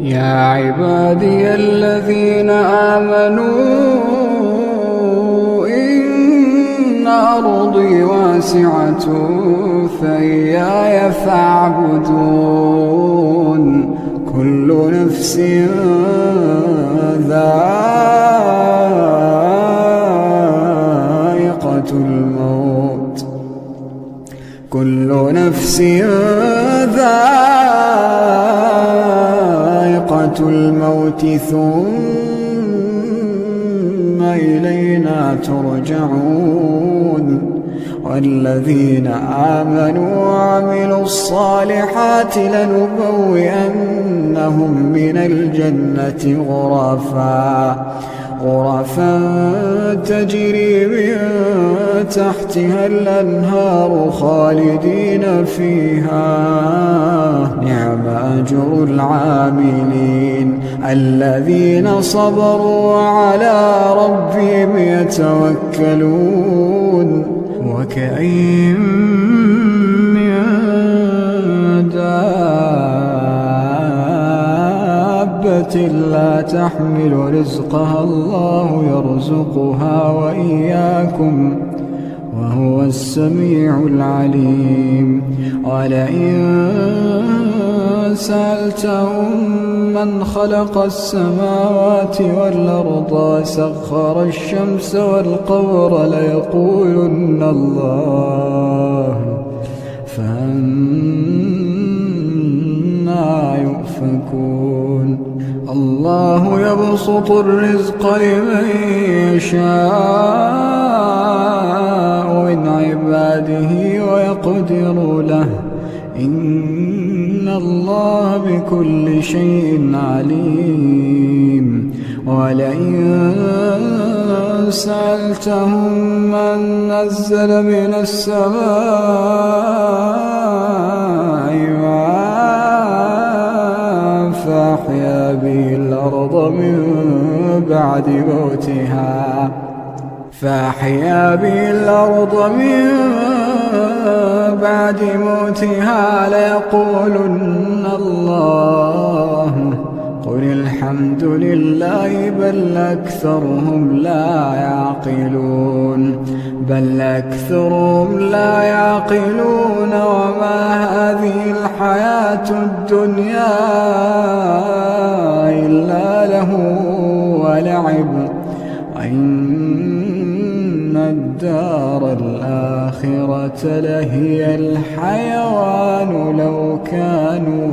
يا عبادي الذين آمنوا إن أرضي واسعة فإياي فاعبدون. كل نفس ذائقة الموت، كل نفس ذائقة الموت ثم إلينا ترجعون. والذين آمنوا وعملوا الصالحات لنبوئنهم من الجنة غرفا تجري من تحتها الأنهار خالدين فيها. نعم أجر العاملين الذين صبروا وعلى ربهم يتوكلون. وكأين من دابة لا تحمل رزقها الله يرزقها وإياكم وهو السميع العليم. ولئن سألتهم من خلق السماوات والأرض وسخر الشمس والقمر ليقولن الله، فأنى يؤفكون. الله يبسط الرزق لمن يشاء من عباده ويقدر له، إن الله بكل شيء عليم. ولئن سألتهم من نزل من السماء ماء فأحيا به الأرض من بعد موتها ليقولن الله. قل الحمد لله بل أكثرهم لا يعقلون. وما هذه الحياة الدنيا إلا له ولعب، وإن الدار الآخرة لهي الحيوان لو كانوا